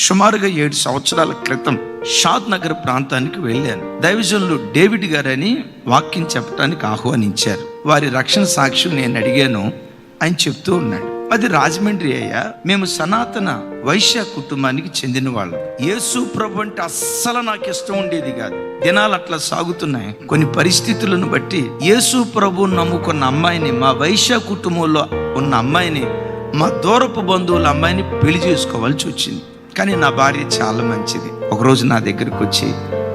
సుమారుగా 7 సంవత్సరాల క్రితం షాద్ నగర్ ప్రాంతానికి వెళ్ళాను. దైవజనులు డేవిడ్ గారని వాక్యం చెప్పడానికి ఆహ్వానించారు. వారి రక్షణ సాక్ష్యం నేను అడిగాను. ఆయన చెప్తూ ఉన్నాడు, అది రాజమండ్రి అయ్యా, మేము సనాతన వైశ్య కుటుంబానికి చెందిన వాళ్ళం. యేసు ప్రభు అంటే అస్సలు నాకు ఇష్టం ఉండేది కాదు. దినాలు అట్లా సాగుతున్నాయి. కొన్ని పరిస్థితులను బట్టి యేసు ప్రభు నమ్ముకున్న అమ్మాయిని, మా వైశ్య కుటుంబంలో ఉన్న అమ్మాయిని, మా దూరపు బంధువుల అమ్మాయిని పెళ్లి చేసుకోవాల్సి వచ్చింది. కానీ నా భార్య చాలా మంచిది. ఒకరోజు నా దగ్గరకు వచ్చి,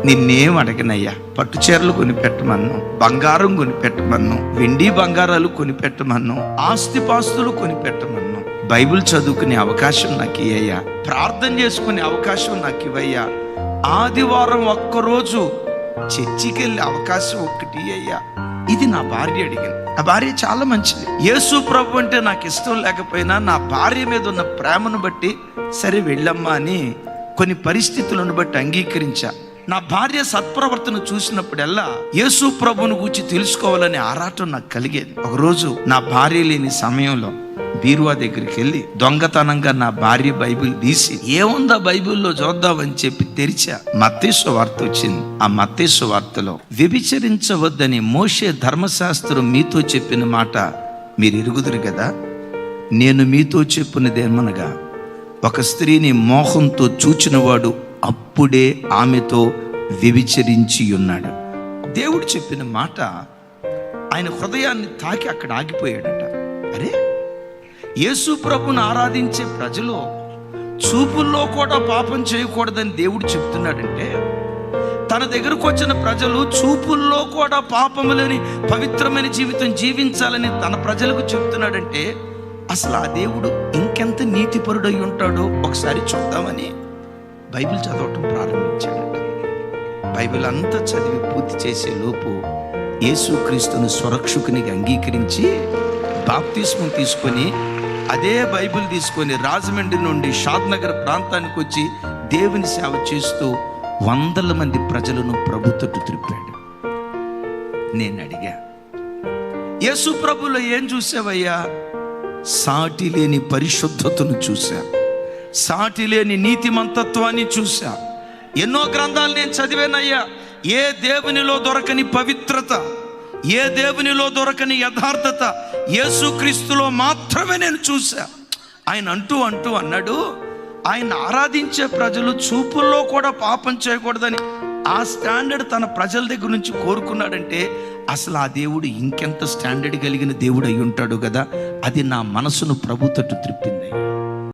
నిన్నేం అడగనయ్యా, పట్టు చీరలు కొనిపెట్టమన్ను, బంగారం కొనిపెట్టమన్ను, వెండి బంగారాలు కొనిపెట్టమన్ను, ఆస్తిపాస్తులు కొనిపెట్టమన్ను, బైబిల్ చదువుకునే అవకాశం నాకు ఇయ్యయ్యా, ప్రార్థన చేసుకునే అవకాశం నాకు ఇవ్వయ్యా, ఆదివారం ఒక్కరోజు చర్చికి వెళ్ళే అవకాశం ఒక్కటి అయ్యా. ఇది నా భార్య అడిగింది. నా భార్య చాలా మంచిది. యేసు ప్రభు అంటే నాకు ఇష్టం లేకపోయినా నా భార్య మీద ఉన్న ప్రేమను బట్టి సరే వెళ్ళమ్మా అని కొన్ని పరిస్థితులను బట్టి అంగీకరించా. నా భార్య సత్ప్రవర్తన చూసినప్పుడల్లా యేసు ప్రభువును గురించి తెలుసుకోవాలనే ఆరాటం నాకు కలిగేది. ఒకరోజు నా భార్య లేని సమయంలో బీరువా దగ్గరికి వెళ్ళి దొంగతనంగా నా భార్య బైబిల్ తీసి, ఏముందా బైబిల్లో చూద్దామని చెప్పి తెరిచా. మత్తయి సువార్త వచ్చింది. ఆ మత్తయి సువార్తలో వ్యభిచరించవద్దని మోషే ధర్మశాస్త్రం మీతో చెప్పిన మాట మీరు ఎరుగుదురు కదా, నేను మీతో చెప్పినదేమనగా, ఒక స్త్రీని మోహంతో చూచినవాడు అప్పుడే ఆమెతో వ్యభిచరించి ఉన్నాడు. దేవుడు చెప్పిన మాట ఆయన హృదయాన్ని తాకి అక్కడ ఆగిపోయాడట. అరే, యేసు ప్రభుని ఆరాధించే ప్రజలు చూపుల్లో కూడా పాపం చేయకూడదని దేవుడు చెప్తున్నాడంటే, తన దగ్గరకు వచ్చిన ప్రజలు చూపుల్లో కూడా పాపము లేని పవిత్రమైన జీవితం జీవించాలని తన ప్రజలకు చెప్తున్నాడంటే, అసలు ఆ దేవుడు ఇంకెంత నీతిపరుడై ఉంటాడో ఒకసారి చూద్దామని బైబిల్ చదవటం ప్రారంభించాడట. బైబిల్ అంతా చదివి పూర్తి చేసే లోపు యేసుక్రీస్తును స్వరక్షకునిగా అంగీకరించి బాప్తిస్మం తీసుకొని అదే బైబిల్ తీసుకొని రాజమండ్రి నుండి షాద్ నగర్ ప్రాంతానికి వచ్చి దేవుని సేవ చేస్తూ వందల మంది ప్రజలను ప్రభు తట్టు త్రిప్పాడు. నేను అడిగా, యేసు ప్రభులో ఏం చూసావయ్యా? సాటి లేని పరిశుద్ధతను చూశా, సాటి లేని నీతిమంతత్వాన్ని చూశా. ఎన్నో గ్రంథాలు నేను చదివానయ్యా. ఏ దేవునిలో దొరకని పవిత్రత, ఏ దేవునిలో దొరకని యథార్థత యేసుక్రీస్తులో మాత్రమే నేను చూశా. ఆయన అంటూ అన్నాడు, ఆయన ఆరాధించే ప్రజలు చూపుల్లో కూడా పాపం చేయకూడదని ఆ స్టాండర్డ్ తన ప్రజల దగ్గర నుంచి కోరుకున్నాడంటే, అసలు ఆ దేవుడు ఇంకెంత స్టాండర్డ్ కలిగిన దేవుడు అయి ఉంటాడు కదా. అది నా మనసును ప్రభు తట్టు త్రిప్పింది.